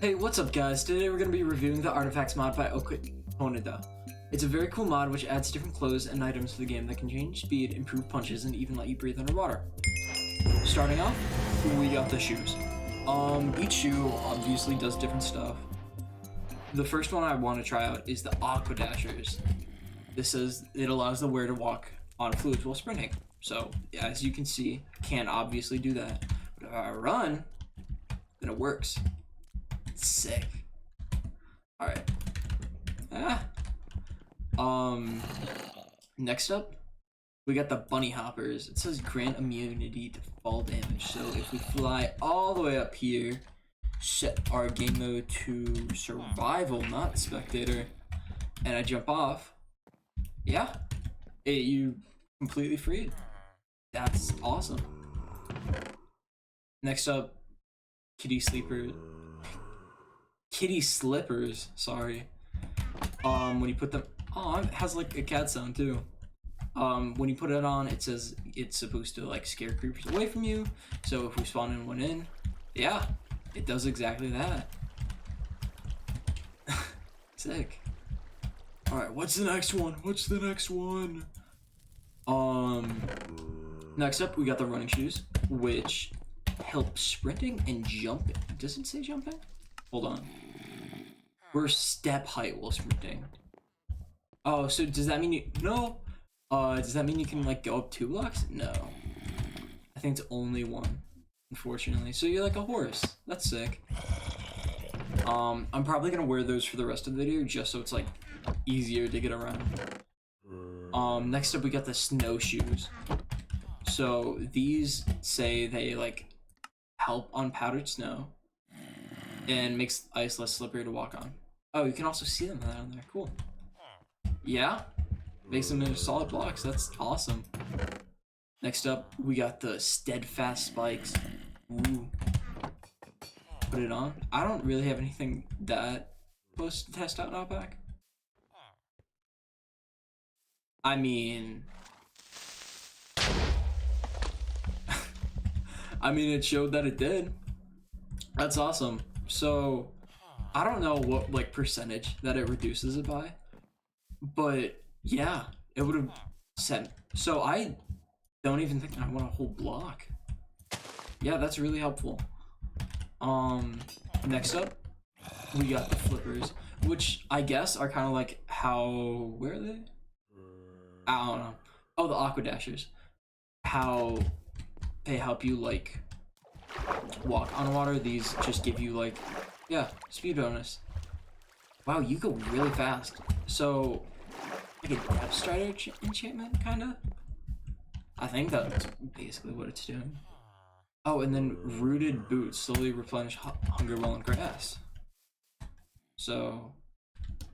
Hey, what's up guys? Today we're going to be reviewing the Artifacts mod by Ochotonida. It's a very cool mod which adds different clothes and items to the game that can change speed, improve punches, and even let you breathe underwater. Starting off, we got the shoes. Each shoe obviously does different stuff. The first one I want to try out is the Aqua Dashers. This says it allows the wearer to walk on fluids while sprinting. So, yeah, as you can see, can't obviously do that. But if I run, then it works. Sick. Alright. Next up, we got the bunny hoppers. It says grant immunity to fall damage. So if we fly all the way up here, set our game mode to survival, not spectator, and I jump off, yeah, you completely freed. That's awesome. Next up, kitty slippers, sorry. When you put them on, it has like a cat sound too. When you put it on, it says it's supposed to like scare creepers away from you. So if we spawn in one in, yeah, it does exactly that. Sick. Alright, what's the next one? Next up we got the running shoes, which help sprinting and jumping. Does it say jumping? Hold on. We're step height while sprinting. Oh, so does that mean you... No. Does that mean you can, like, go up 2 blocks? No. I think it's only 1, unfortunately. So you're like a horse. That's sick. I'm probably gonna wear those for the rest of the video, just so it's, like, easier to get around. Next up, we got the snowshoes. So these say they, like, help on powdered snow and makes ice less slippery to walk on. Oh, you can also see them down there. Cool. Yeah, makes them into solid blocks. That's awesome. Next up, we got the steadfast spikes. Ooh. Put it on. I don't really have anything that close to test out in Modpack. I mean, it showed that it did. That's awesome. So, I don't know what like percentage that it reduces it by, but yeah, it would have sent. So I don't even think I want a whole block. Yeah, that's really helpful. Next up, we got the flippers, which I guess are kind of like how, where are they? I don't know. Oh, the Aqua Dashers. How they help you like walk on water. These just give you like, yeah, speed bonus. Wow, you go really fast. So, like a depth strider enchantment, kinda? I think that's basically what it's doing. Oh, and then rooted boots slowly replenish hunger well in grass. So,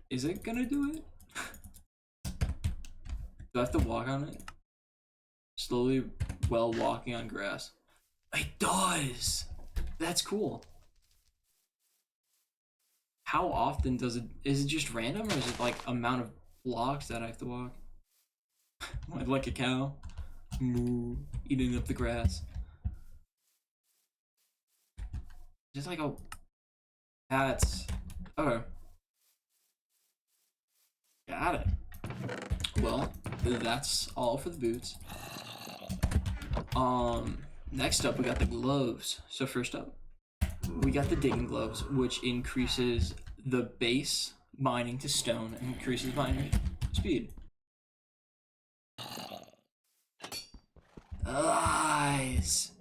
is it gonna do it? Do I have to walk on it? Slowly while walking on grass. It does! That's cool. How often does it... Is it just random, or is it like amount of blocks that I have to walk? Like a cow. Moo. Eating up the grass. Just like a... That's... Okay. Got it. Well, that's all for the boots. Next up we got the gloves. So first up, we got the digging gloves, which increases the base mining to stone and increases mining speed. Lies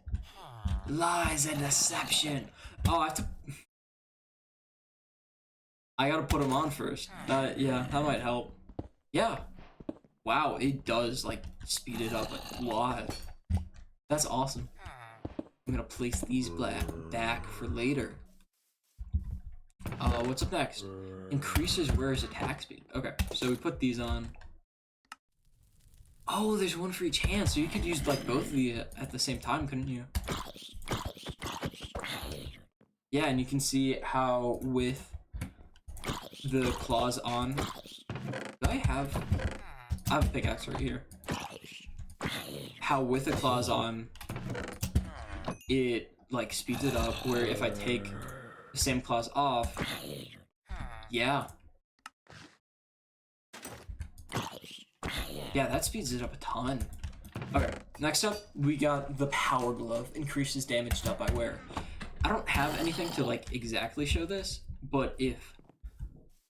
and deception. Oh, I gotta put them on first. Yeah, that might help. Yeah. Wow, it does like speed it up a lot. That's awesome. I'm gonna place these back for later. What's up next? Increases wearer's attack speed. Okay, so we put these on. Oh, there's one for each hand, so you could use like both of these at the same time, couldn't you? Yeah, and you can see how with the claws on. Do I have a pickaxe right here. How with the claws on, it like speeds it up, where if I take the same claws off. Yeah. Yeah, that speeds it up a ton. Okay, next up, we got the Power Glove. Increases damage dealt by wear. I don't have anything to, like, exactly show this, but if...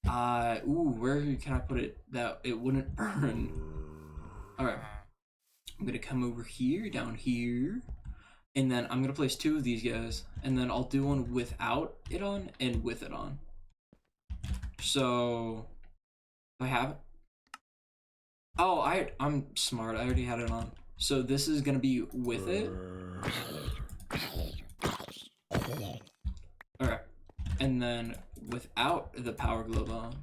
ooh, where can I put it that it wouldn't burn? Alright. I'm gonna come over here, down here, and then I'm gonna place 2 of these guys, and then I'll do one without it on and with it on. So... do I have it? Oh, I'm smart. I already had it on. So this is gonna be with it. Okay. And then without the Power Glove on.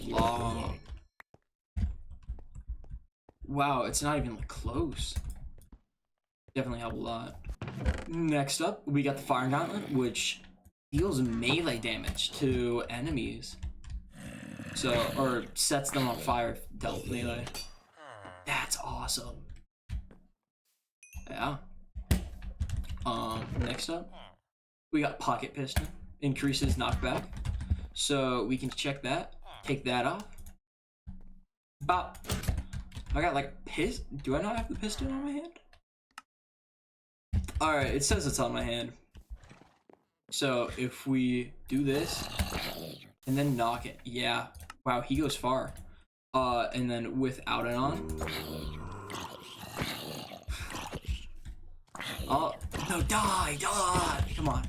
Long. Wow, it's not even like close. Definitely help a lot. Next up, we got the Fire Gauntlet, which deals melee damage to enemies. So, or sets them on fire if dealt melee. That's awesome. Yeah. Next up, we got Pocket Piston. Increases knockback. So we can check that. Take that off. Bop. I got like do I not have the piston on my hand? Alright, it says it's on my hand. So if we do this and then knock it, yeah. Wow, he goes far. And then without it on. Oh no, die! Come on.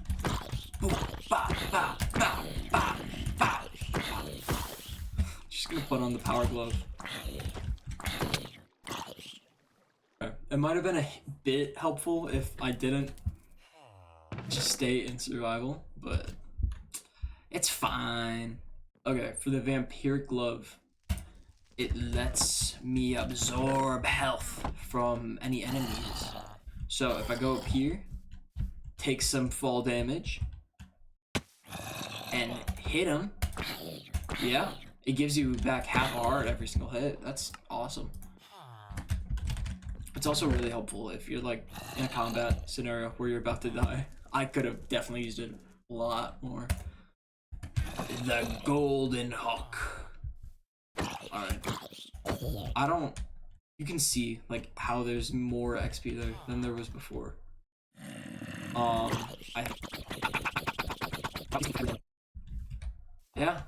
Boom, bop, bop, bop, bop, bop. Just gonna put on the Power Glove. Okay. It might have been a bit helpful if I didn't just stay in survival, but it's fine. Okay, for the Vampiric Glove, it lets me absorb health from any enemies. So if I go up here, take some fall damage, and hit him, yeah, it gives you back half a heart every single hit. That's awesome. It's also really helpful if you're like in a combat scenario where you're about to die. I could have definitely used it a lot more. The Golden Hook. Alright. You can see like how there's more XP there than there was before. Yeah.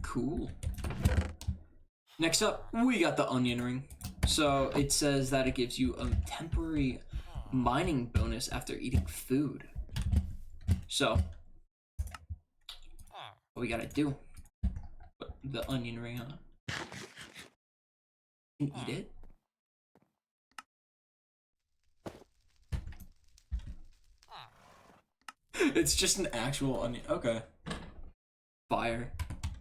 Cool. Next up, we got the Onion Ring. So it says that it gives you a temporary mining bonus after eating food. So what we gotta do? Put the onion ring on. And eat it. It's just an actual onion. Okay. Fire.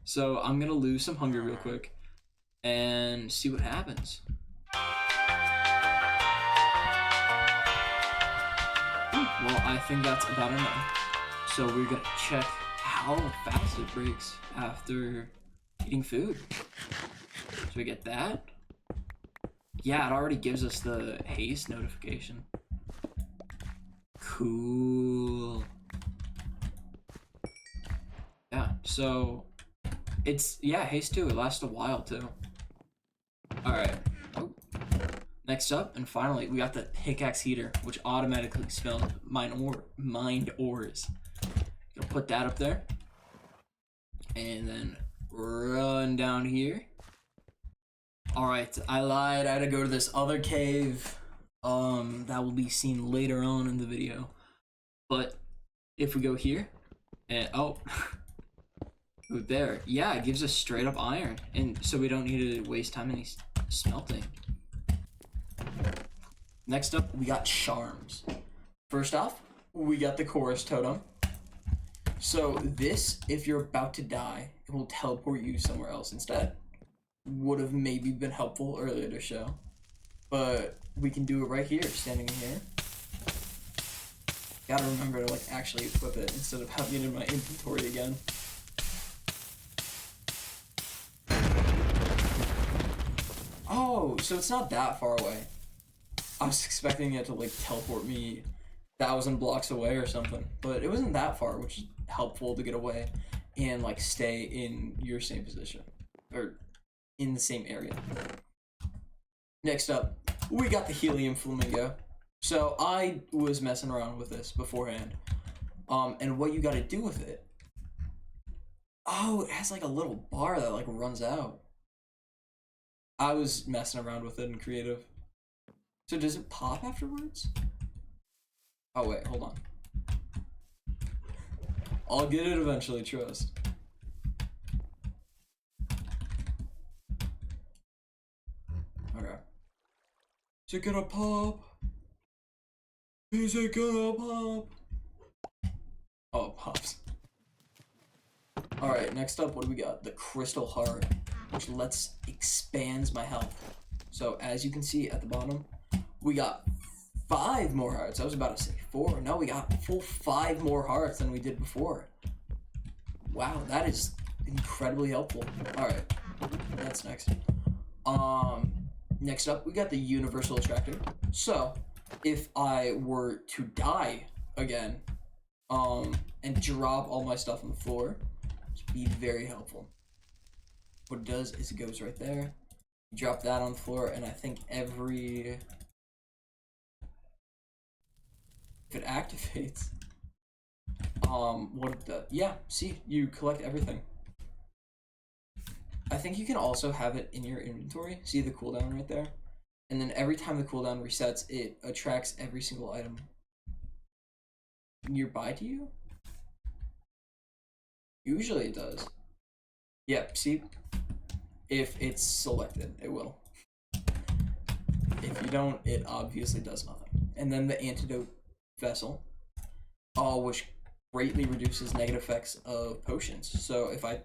So I'm gonna lose some hunger real quick and see what happens. Well, I think that's about enough. So we're gonna check how fast it breaks after eating food. So we get that. Yeah, it already gives us the haste notification. Cool. Yeah, so it's, yeah, haste too. It lasts a while too. Alright. Oh. Next up, and finally, we got the pickaxe heater, which automatically spells mind ores. Gonna put that up there. And then run down here. Alright, I lied. I had to go to this other cave. That will be seen later on in the video. But if we go here, and oh, go there. Yeah, it gives us straight up iron, and so we don't need to waste time any smelting. Next up, we got charms. First off, we got the chorus totem. So this, if you're about to die, it will teleport you somewhere else instead. Would have maybe been helpful earlier to show, but we can do it right here, standing here. Gotta remember to like actually equip it instead of having it in my inventory again. Oh, so it's not that far away. I was expecting it to like teleport me 1,000 blocks away or something, but it wasn't that far, which is helpful to get away and like stay in your same position or in the same area. Next up, we got the helium flamingo. So I was messing around with this beforehand, and what you got to do with it. Oh, it has like a little bar that like runs out. I was messing around with it in creative. So does it pop afterwards? Oh wait, hold on. I'll get it eventually, trust. Okay. Is it gonna pop? Is it gonna pop? Oh, it pops. Alright, next up, what do we got? The crystal heart, which expands my health. So as you can see at the bottom, we got 5 more hearts. I was about to say 4. No, we got a full 5 more hearts than we did before. Wow, that is incredibly helpful. Alright, that's next. Next up, we got the universal attractor. So, if I were to die again, and drop all my stuff on the floor, it'd be very helpful. What it does is it goes right there. You drop that on the floor, and I think if it activates, what it does, yeah, see, you collect everything. I think you can also have it in your inventory. See the cooldown right there? And then every time the cooldown resets, it attracts every single item nearby to you. Usually it does. Yep, see? If it's selected, it will. If you don't, it obviously does nothing. And then the antidote vessel, which greatly reduces negative effects of potions. So if I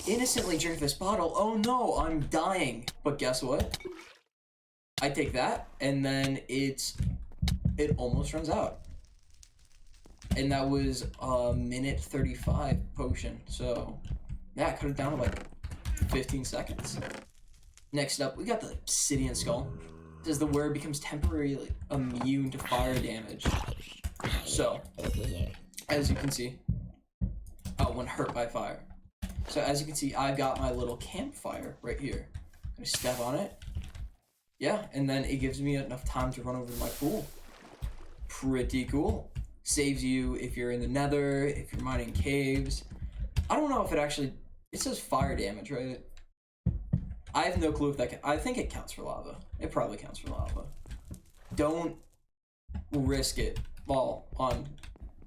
innocently drink this bottle, oh no, I'm dying. But guess what? I take that, and then it almost runs out. And that was a minute 35 potion. So yeah, cut it down to like 15 seconds. Next up, we got the obsidian skull. It says the wearer becomes temporarily immune to fire damage. So, as you can see, when hurt by fire. So as you can see, I've got my little campfire right here. I step on it. Yeah, and then it gives me enough time to run over to my pool. Pretty cool. Saves you if you're in the nether, if you're mining caves. I don't know if it says fire damage, right? I have no clue if that I think it counts for lava. It probably counts for lava. Don't risk it. Well, on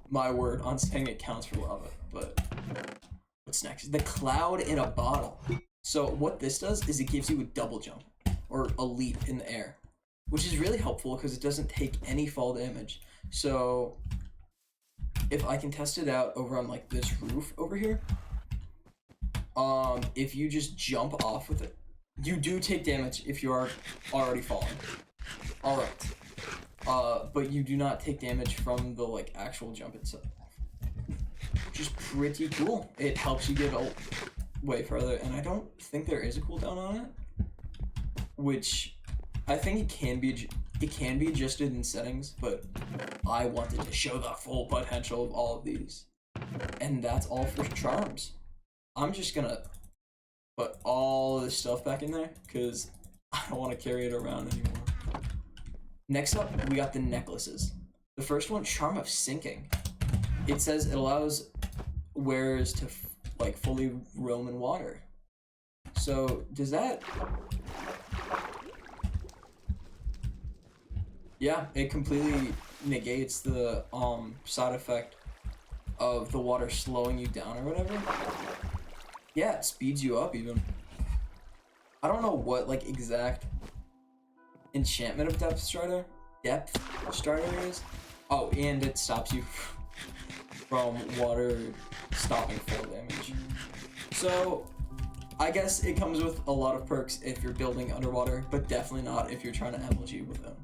my word, on saying it counts for lava. But what's next? The cloud in a bottle. So what this does is it gives you a double jump, or a leap in the air, which is really helpful because it doesn't take any fall damage. So if I can test it out over on like this roof over here, if you just jump off with it, you do take damage if you are already falling. Alright. But you do not take damage from the like actual jump itself. Which is pretty cool. It helps you get way further, and I don't think there is a cooldown on it. Which I think it can be adjusted in settings, but I wanted to show the full potential of all of these. And that's all for charms. I'm just gonna put all this stuff back in there because I don't want to carry it around anymore. Next up, we got the necklaces. The first one, Charm of Sinking. It says it allows wearers to like fully roam in water. So does that? Yeah, it completely negates the side effect of the water slowing you down or whatever. Yeah, it speeds you up even. I don't know what like exact enchantment of depth strider is. Oh, and it stops you from water stopping fall damage. So I guess it comes with a lot of perks if you're building underwater, but definitely not if you're trying to MLG with them.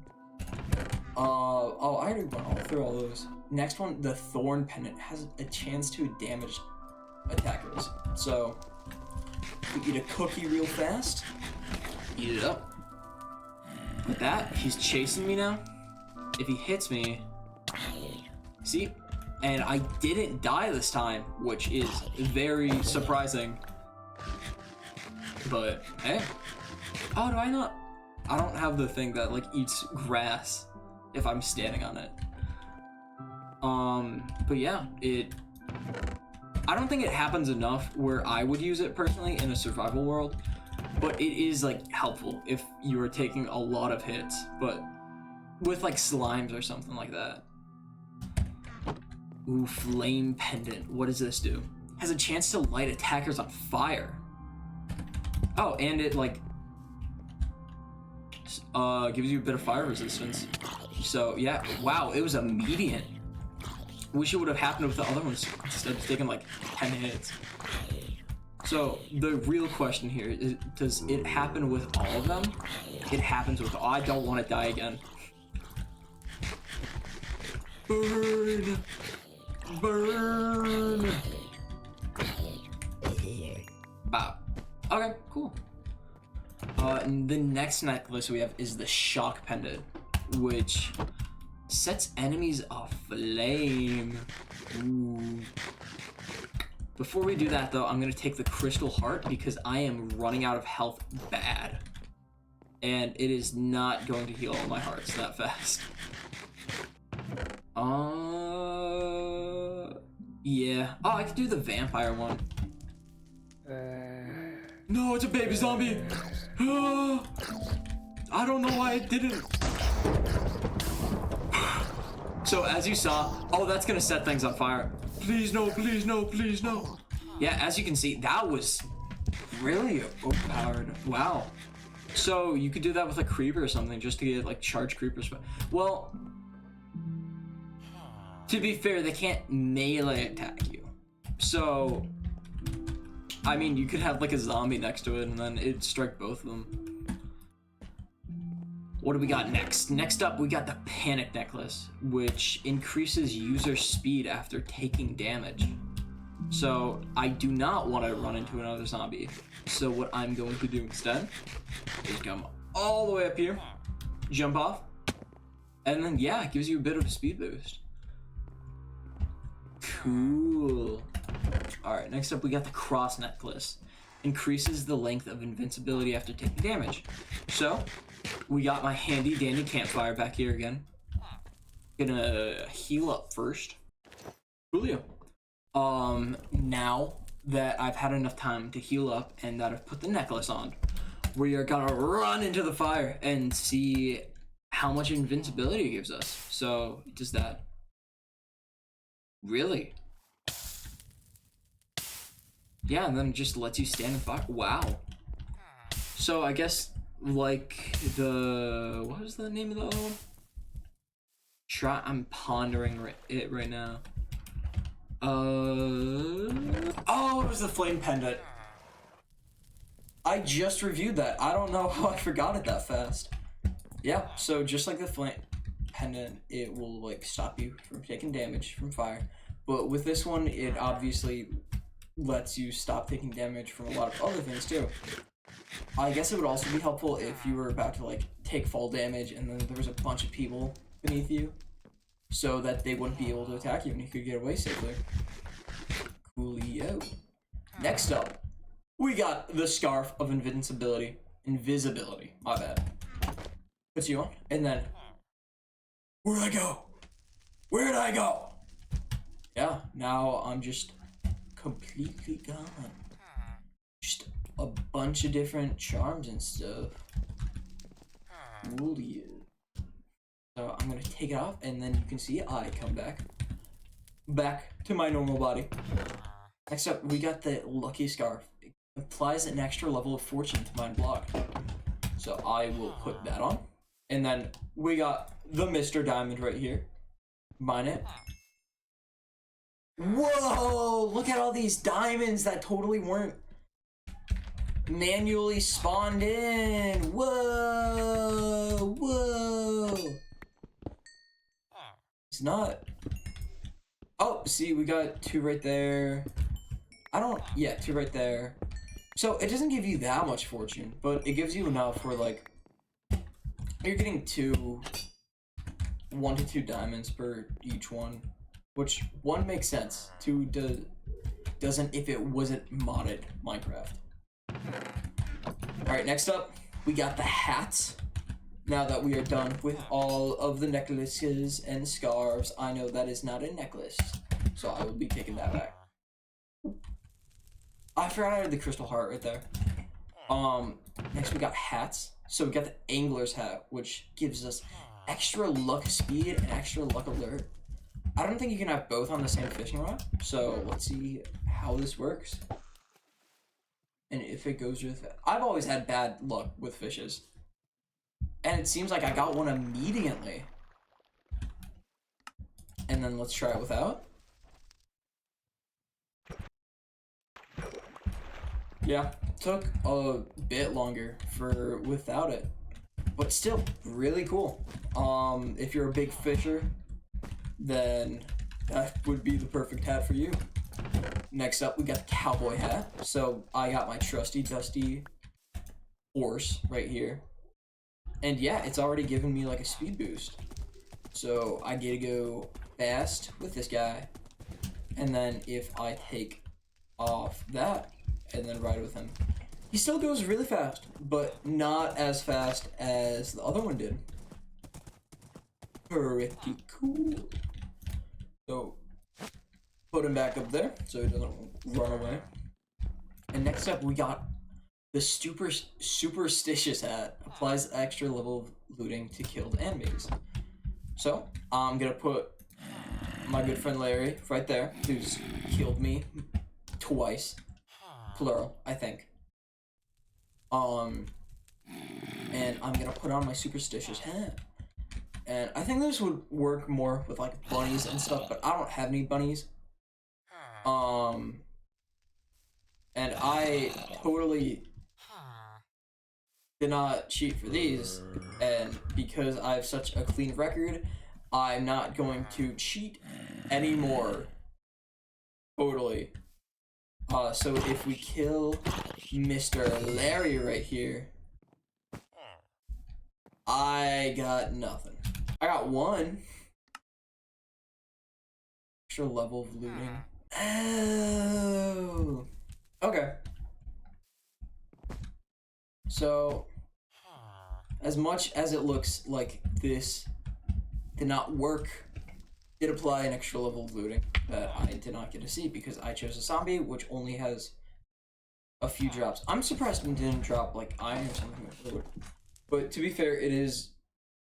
I already went all through all those. Next one, the Thorn Pendant has a chance to damage attackers. So you eat a cookie real fast, eat it up. With that, he's chasing me now. If he hits me, see? And I didn't die this time, which is very surprising. But, hey. Oh, do I not? I don't have the thing that, like, eats grass if I'm standing on it. But yeah, I don't think it happens enough where I would use it personally in a survival world, but it is, like, helpful if you are taking a lot of hits, but with, like, slimes or something like that. Ooh, flame pendant. What does this do? Has a chance to light attackers on fire. Oh, and it, like, gives you a bit of fire resistance. So, yeah, wow, it was immediate. Wish it would have happened with the other ones instead of taking, like, 10 hits. So, the real question here is, does it happen with all of them? It happens with all. I don't want to die again. Burn! Burn! Wow. Okay, cool. And the next necklace we have is the shock pendant, which sets enemies aflame. Ooh. Before we do that though, I'm gonna take the crystal heart because I am running out of health bad. And it is not going to heal all my hearts that fast. Yeah. Oh, I could do the vampire one. No, it's a baby zombie. I don't know why I didn't. So as you saw, oh, that's gonna set things on fire. Please no, please no, please no. Yeah, as you can see, that was really overpowered. Wow. So you could do that with a creeper or something just to get like charged creepers. Well, to be fair, they can't melee attack you. So, I mean, you could have like a zombie next to it and then it'd strike both of them. What do we got next? Next up, we got the panic necklace, which increases user speed after taking damage. So I do not want to run into another zombie. So what I'm going to do instead is come all the way up here, jump off, and then yeah, it gives you a bit of a speed boost. Cool. Alright, next up we got the cross necklace. Increases the length of invincibility after taking damage. So, we got my handy dandy campfire back here again. Gonna heal up first. Coolio. Now that I've had enough time to heal up and that I've put the necklace on, we are gonna run into the fire and see how much invincibility it gives us. So, does that really? Yeah, and then it just lets you stand in fire. Wow. So I guess like what was the name of the other one? I'm pondering it right now. Oh, it was the flame pendant. I just reviewed that. I don't know how I forgot it that fast. Yeah, so just like the flame pendant, it will like stop you from taking damage from fire. But with this one, it obviously lets you stop taking damage from a lot of other things too. I guess it would also be helpful if you were about to like take fall damage and then there was a bunch of people beneath you, so that they wouldn't be able to attack you and you could get away safely. Coolio. Next up, we got the scarf of invincibility. Invisibility, my bad. Puts you on, and then where'd I go? Where'd I go? Yeah, now I'm just completely gone. Just a bunch of different charms and stuff. Coolio. So I'm gonna take it off, and then you can see I come back to my normal body. Next up, we got the lucky scarf. It applies an extra level of fortune to my block. So I will put that on. And then we got the Mr. Diamond right here. Mine it. Whoa! Look at all these diamonds that totally weren't manually spawned in. Whoa! Whoa! It's not. Oh, see, we got two right there. Yeah, two right there. So it doesn't give you that much fortune, but it gives you enough where like You're getting 1 to 2 diamonds per each one, which 1 makes sense. 2 doesn't if it wasn't modded Minecraft. Alright, next up, we got the hats. Now that we are done with all of the necklaces and scarves, I know that is not a necklace, so I will be taking that back. I forgot I had the crystal heart right there. Next we got hats. So we got the angler's hat, which gives us extra luck speed and extra luck alert. I don't think you can have both on the same fishing rod, so let's see how this works. And if it goes with it. I've always had bad luck with fishes. And it seems like I got one immediately. And then let's try it without. Yeah, took a bit longer for without it. But still, really cool. If you're a big fisher, then that would be the perfect hat for you. Next up, we got the cowboy hat. So I got my trusty dusty horse right here. And yeah, it's already given me like a speed boost. So I get to go fast with this guy. And then if I take off that and then ride with him, he still goes really fast, but not as fast as the other one did. Pretty cool. So put him back up there so he doesn't run away. And next up, we got the superstitious hat. Applies extra level of looting to killed enemies. So I'm gonna put my good friend Larry right there, who's killed me twice, plural, I think. And I'm gonna put on my superstitious hat. And I think this would work more with like bunnies and stuff, but I don't have any bunnies. And I totally did not cheat for these, and because I have such a clean record, I'm not going to cheat anymore. Totally. So if we kill Mr. Larry right here, I got nothing. I got 1 extra level of looting. Oh, okay. So, as much as it looks like this did not work, did apply an extra level of looting that I did not get to see because I chose a zombie, which only has a few drops. I'm surprised it didn't drop like iron or something. But to be fair, it is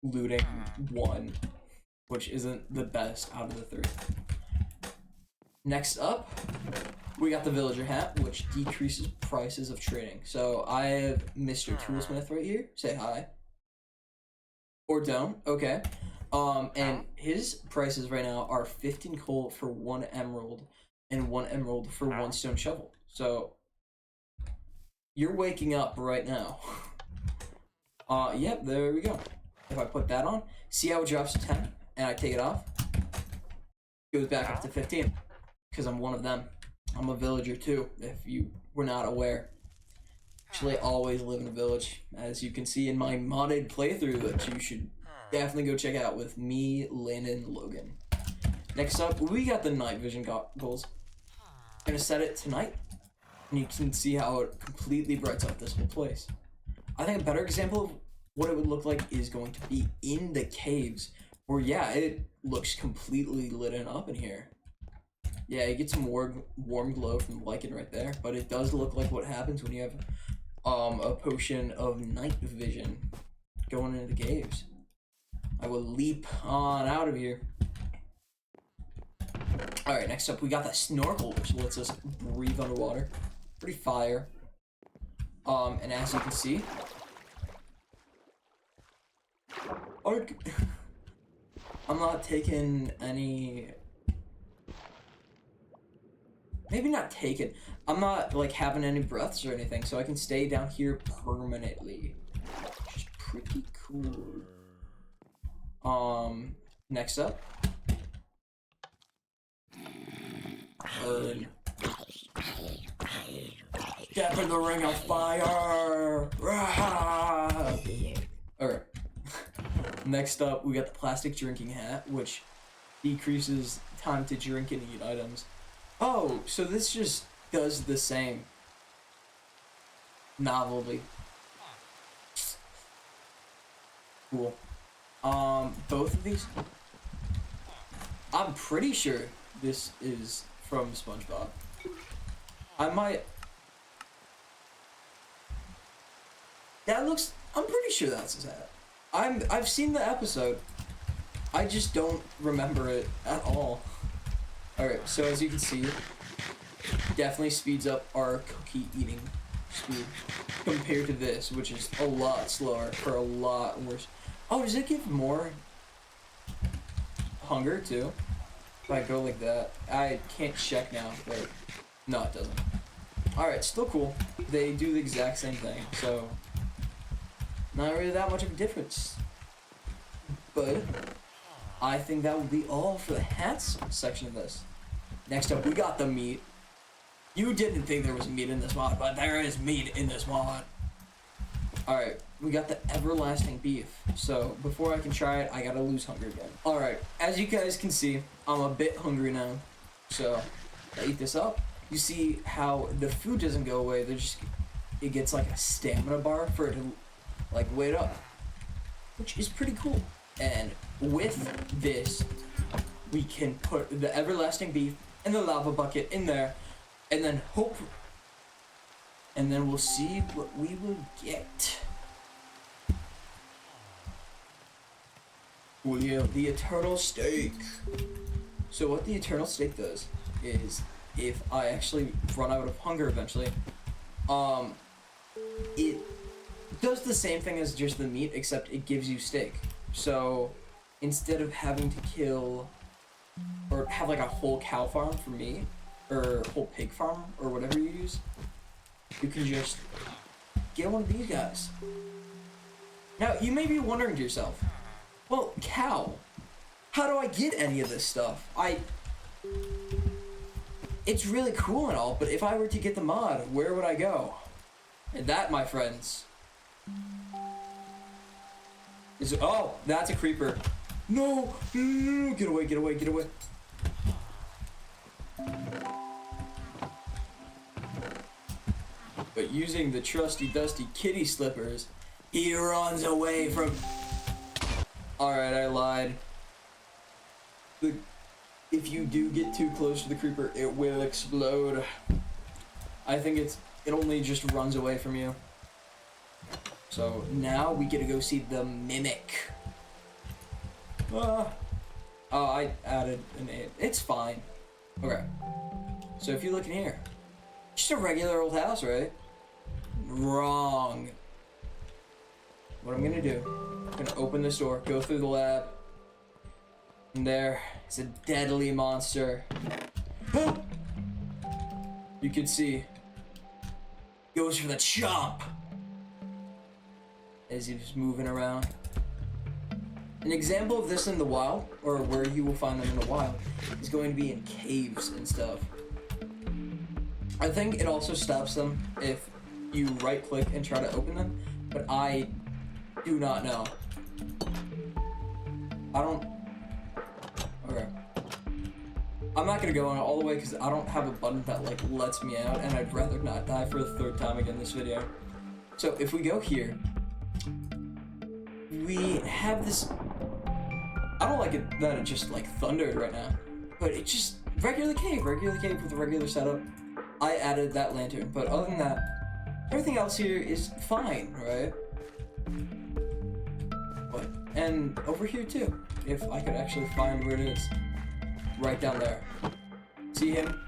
looting 1, which isn't the best out of the 3. Next up, we got the villager hat, which decreases prices of trading. So I have Mr. Toolsmith right here. Say hi. Or don't. Okay. And his prices right now are 15 coal for 1 emerald and 1 emerald for 1 stone shovel. So you're waking up right now. Yep, there we go. If I put that on, see how it drops to 10 and I take it off, it goes back up to 15 because I'm one of them. I'm a villager too, if you were not aware. Actually, I always live in a village, as you can see in my modded playthrough that you should definitely go check out with me, Landon, Logan. Next up, we got the night vision goggles. I'm gonna set it tonight, and you can see how it completely brights up this whole place. I think a better example of what it would look like is going to be in the caves, where yeah, it looks completely lit up in here. Yeah, you get some warm glow from the lichen right there, but it does look like what happens when you have a potion of night vision going into the caves. I will leap on out of here. Alright, next up we got that snorkel, which lets us breathe underwater. Pretty fire. And as you can see, I'm not taking any... Maybe not taken. I'm not like having any breaths or anything, so I can stay down here permanently. Which is pretty cool. Next up. Burn. Step in the ring of fire! Alright. Next up, we got the plastic drinking hat, which decreases time to drink and eat items. Oh, so this just does the same. Novelty. Cool. Both of these, I'm pretty sure this is from SpongeBob. I might. That looks. I'm pretty sure that's his hat. I've seen the episode. I just don't remember it at all. All right. So as you can see, definitely speeds up our cookie eating speed compared to this, which is a lot slower for a lot worse. Oh, does it give more hunger too? If I go like that, I can't check now, but no, it doesn't. All right, still cool. They do the exact same thing, so not really that much of a difference. But I think that will be all for the hats section of this. Next up, we got the meat. You didn't think there was meat in this mod, but there is meat in this mod. Alright, we got the everlasting beef. So, before I can try it, I gotta lose hunger again. Alright, as you guys can see, I'm a bit hungry now. So, I eat this up. You see how the food doesn't go away, it gets like a stamina bar for it to like wait up. Which is pretty cool. And with this, we can put the everlasting beef and the lava bucket in there, and then we'll see what we will get. Oh yeah, the eternal steak. So what the eternal steak does is, if I actually run out of hunger eventually, it does the same thing as just the meat, except it gives you steak. So instead of having to kill or have like a whole cow farm for me, or a whole pig farm, or whatever you use, you can just get one of these guys. Now, you may be wondering to yourself, well, cow, how do I get any of this stuff? It's really cool and all, but if I were to get the mod, where would I go? And that, my friends, is, oh, that's a creeper. No, get away, get away, get away. But using the trusty dusty kitty slippers, he runs away from... Alright, I lied. If you do get too close to the creeper, it will explode. I think it only just runs away from you. So now we get to go see the mimic. Oh, I added an 8. It's fine. Okay. So if you look in here, just a regular old house, right? Wrong. What I'm gonna do, I'm gonna open this door, go through the lab, and there is a deadly monster. You can see, goes for the chomp as he's moving around. An example of this in the wild, or where you will find them in the wild, is going to be in caves and stuff. I think it also stops them if you right click and try to open them, but I do not know. Okay. I'm not gonna go on it all the way because I don't have a button that like lets me out, and I'd rather not die for the 3rd time again this video. So if we go here, we have this, I don't like it that it just like thundered right now, but it just, regular cave with a regular setup. I added that lantern, but other than that, everything else here is fine, right? But, and over here too, if I could actually find where it is. Right down there. See him?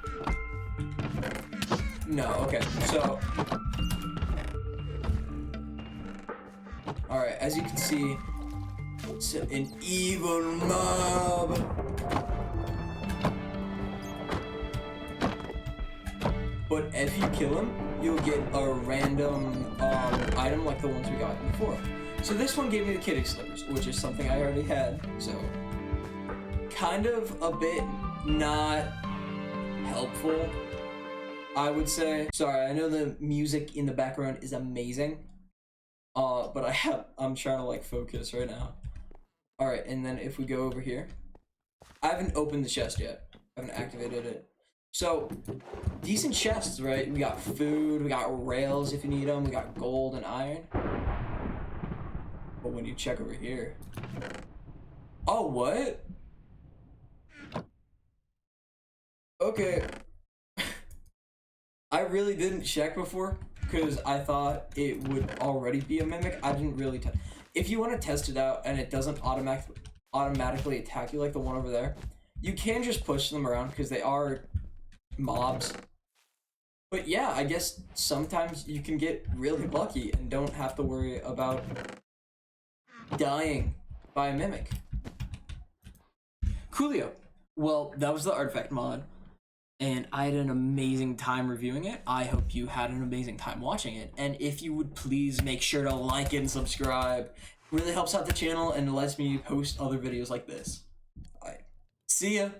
No, okay, so. Alright, as you can see, it's an evil mob. But if you kill him, you'll get a random item like the ones we got before. So this one gave me the kitty slippers, which is something I already had, so kind of a bit not helpful, I would say. Sorry, I know the music in the background is amazing, but I'm trying to like focus right now. Alright, and then if we go over here, I haven't opened the chest yet. I haven't activated it. So, decent chests, right? We got food, we got rails if you need them, we got gold and iron. But when you check over here... Oh, what? Okay. I really didn't check before, because I thought it would already be a mimic. I didn't really test. If you want to test it out and it doesn't automatically attack you like the one over there, you can just push them around because they are mobs. But yeah, I guess sometimes you can get really lucky and don't have to worry about dying by a mimic. Coolio. Well, that was the artifact mod, and I had an amazing time reviewing it. I hope you had an amazing time watching it, and if you would please make sure to like and subscribe. It really helps out the channel and lets me post other videos like this. Alright, see ya!